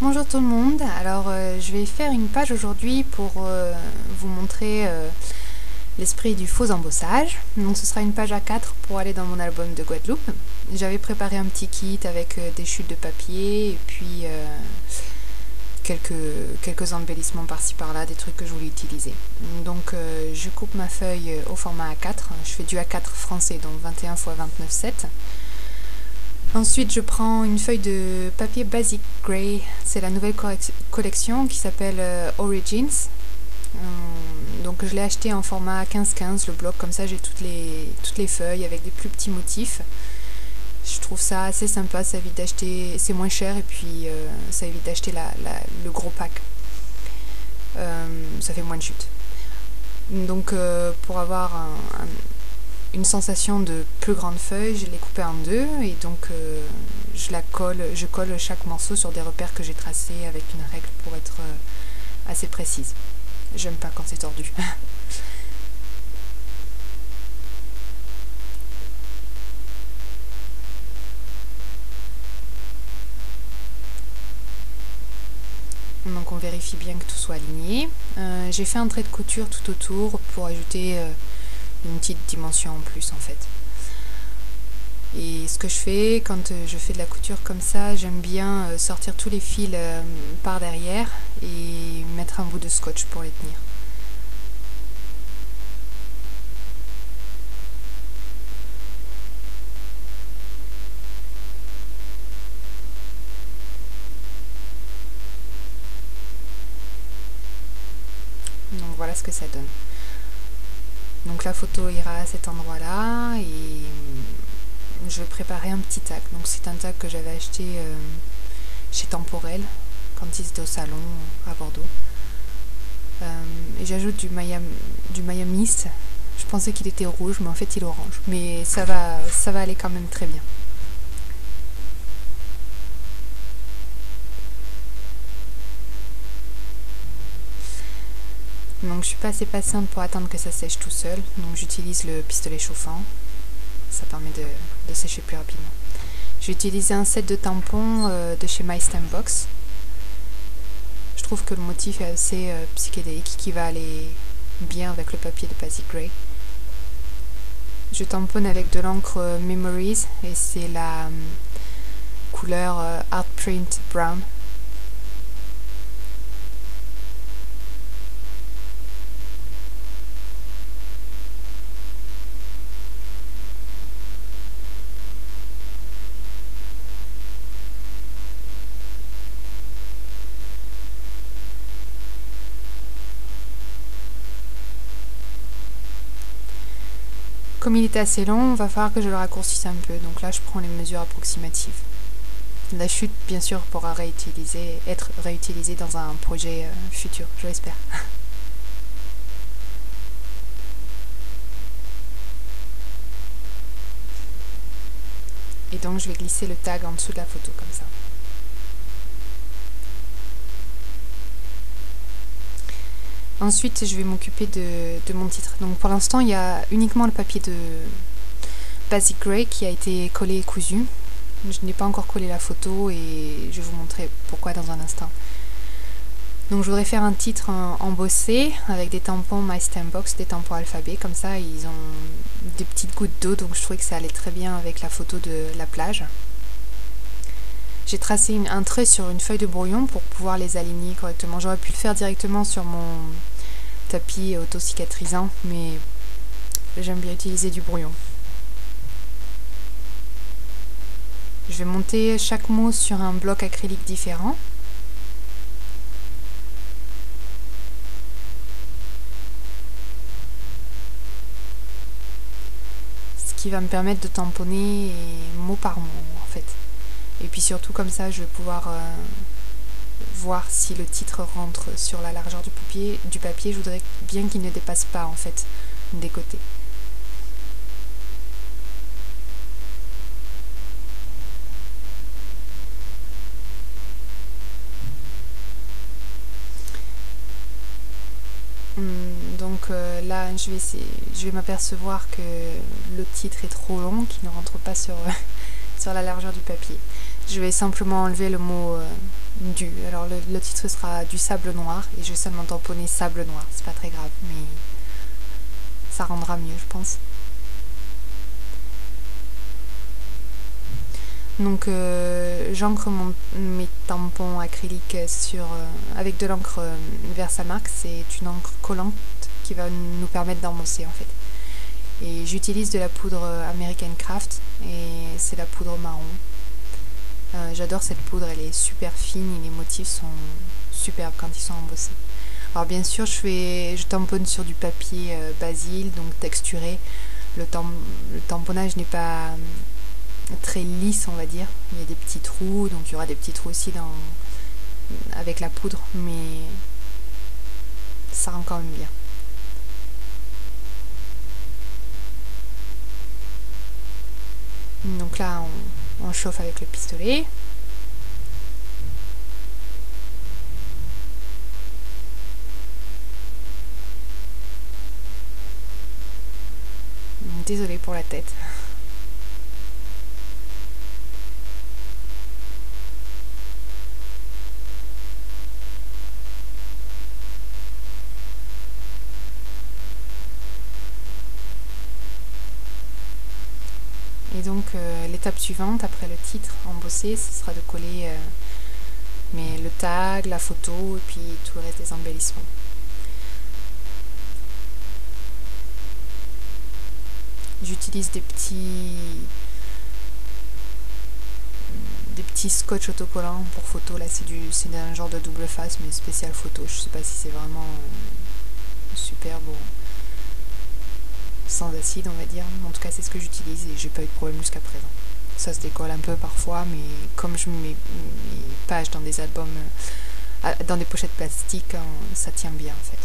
Bonjour tout le monde, alors je vais faire une page aujourd'hui pour vous montrer l'esprit du faux embossage. Donc ce sera une page A4 pour aller dans mon album de Guadeloupe. J'avais préparé un petit kit avec des chutes de papier et puis quelques embellissements par-ci par-là, des trucs que je voulais utiliser. Donc je coupe ma feuille au format A4, je fais du A4 français, donc 21 x 29,7. Ensuite, je prends une feuille de papier Basic Grey, c'est la nouvelle collection qui s'appelle Origins. Donc je l'ai acheté en format 15-15, le bloc, comme ça j'ai toutes les feuilles avec des plus petits motifs. Je trouve ça assez sympa, ça évite d'acheter, c'est moins cher et puis ça évite d'acheter le gros pack. Ça fait moins de chutes. Donc pour avoir une sensation de plus grande feuille, je l'ai coupée en deux et donc je colle chaque morceau sur des repères que j'ai tracés avec une règle pour être assez précise. J'aime pas quand c'est tordu. Donc on vérifie bien que tout soit aligné. J'ai fait un trait de couture tout autour pour ajouter une petite dimension en plus en fait. Et ce que je fais quand je fais de la couture comme ça, j'aime bien sortir tous les fils par derrière et mettre un bout de scotch pour les tenir. Donc voilà ce que ça donne. Donc la photo ira à cet endroit-là et je vais préparer un petit tag. Donc c'est un tag que j'avais acheté chez Temporel quand ils étaient au salon à Bordeaux. Et j'ajoute du Maya Mist. Je pensais qu'il était rouge, mais en fait il est orange. Mais ça va aller quand même très bien. Donc je suis pas assez patiente pour attendre que ça sèche tout seul, donc j'utilise le pistolet chauffant, ça permet de sécher plus rapidement. J'ai utilisé un set de tampons de chez My Stamp Box. Je trouve que le motif est assez psychédélique, qui va aller bien avec le papier de Basic Grey. Je tamponne avec de l'encre Memories et c'est la couleur Art Print Brown. Comme il était assez long, il va falloir que je le raccourcisse un peu. Donc là, je prends les mesures approximatives. La chute, bien sûr, pourra être réutilisée dans un projet futur, je l'espère. Et donc, je vais glisser le tag en dessous de la photo, comme ça. Ensuite, je vais m'occuper de mon titre. Donc pour l'instant, il y a uniquement le papier de Basic Grey qui a été collé et cousu. Je n'ai pas encore collé la photo et je vais vous montrer pourquoi dans un instant. Donc je voudrais faire un titre embossé avec des tampons My Stamp Box, des tampons alphabet. Comme ça, ils ont des petites gouttes d'eau, donc je trouvais que ça allait très bien avec la photo de la plage. J'ai tracé un trait sur une feuille de brouillon pour pouvoir les aligner correctement. J'aurais pu le faire directement sur mon tapis auto-cicatrisant, mais j'aime bien utiliser du brouillon. Je vais monter chaque mot sur un bloc acrylique différent. Ce qui va me permettre de tamponner mot par mot en fait. Et puis surtout comme ça je vais pouvoir voir si le titre rentre sur la largeur du papier. Je voudrais bien qu'il ne dépasse pas en fait des côtés. Donc là je vais m'apercevoir que le titre est trop long, qu'il ne rentre pas sur la largeur du papier. Je vais simplement enlever le mot du. Alors le titre sera du sable noir et je vais seulement tamponner sable noir. C'est pas très grave, mais ça rendra mieux, je pense. Donc j'encre mes tampons acryliques avec de l'encre Versamark. C'est une encre collante qui va nous permettre d'embosser en fait. Et j'utilise de la poudre American Craft et c'est la poudre marron. J'adore cette poudre, elle est super fine et les motifs sont superbes quand ils sont embossés. Alors bien sûr je tamponne sur du papier basil, donc texturé. Le tamponnage n'est pas très lisse, on va dire. Il y a des petits trous, donc il y aura des petits trous aussi avec la poudre, mais ça rend quand même bien. Donc là on chauffe avec le pistolet. Désolée pour la tête. Et donc l'étape suivante, après le titre embossé, ce sera de coller le tag, la photo et puis tout le reste des embellissements. J'utilise des petits scotch autocollants pour photo. Là c'est un genre de double face mais spécial photo. Je sais pas si c'est vraiment super beau. Sans acide on va dire, en tout cas c'est ce que j'utilise et j'ai pas eu de problème jusqu'à présent. Ça se décolle un peu parfois, mais comme je mets mes pages dans des albums, dans des pochettes plastiques, ça tient bien en fait.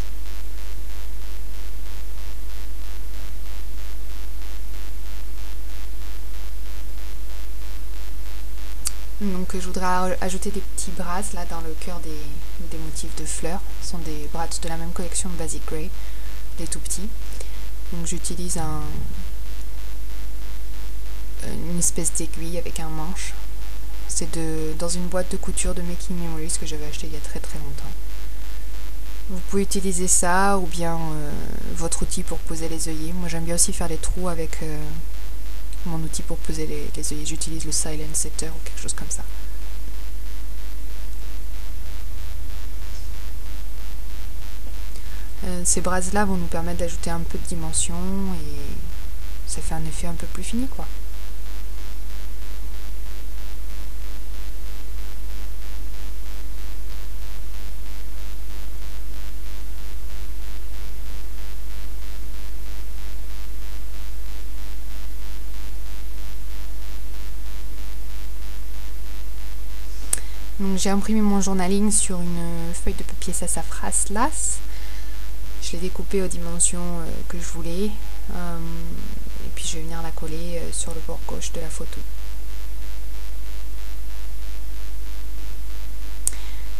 Donc je voudrais ajouter des petits brasses là dans le cœur des motifs de fleurs. Ce sont des brasses de la même collection de Basic Grey, des tout petits. Donc j'utilise une espèce d'aiguille avec un manche. C'est dans une boîte de couture de Making Memories que j'avais acheté il y a très très longtemps. Vous pouvez utiliser ça ou bien votre outil pour poser les œillets. Moi j'aime bien aussi faire des trous avec mon outil pour poser les œillets. J'utilise le Silent Setter ou quelque chose comme ça. Ces brasses là vont nous permettre d'ajouter un peu de dimension et ça fait un effet un peu plus fini quoi. Donc j'ai imprimé mon journaling sur une feuille de papier sassafras las. Je l'ai découpé aux dimensions que je voulais. Et puis je vais venir la coller sur le bord gauche de la photo.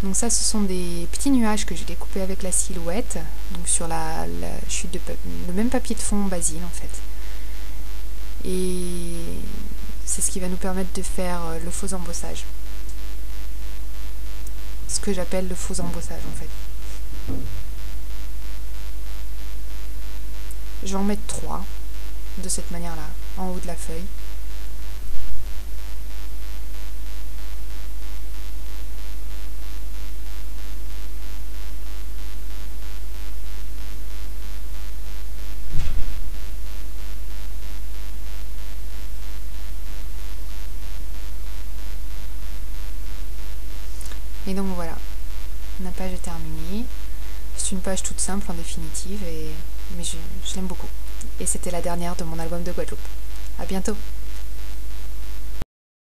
Donc ça, ce sont des petits nuages que j'ai découpés avec la silhouette. Donc sur la chute le même papier de fond basil en fait. Et c'est ce qui va nous permettre de faire le faux embossage. Ce que j'appelle le faux embossage en fait. Je vais en mettre 3 de cette manière-là, en haut de la feuille. Et donc voilà, ma page est terminée. C'est une page toute simple en définitive, mais je l'aime beaucoup. Et c'était la dernière de mon album de Guadeloupe. À bientôt!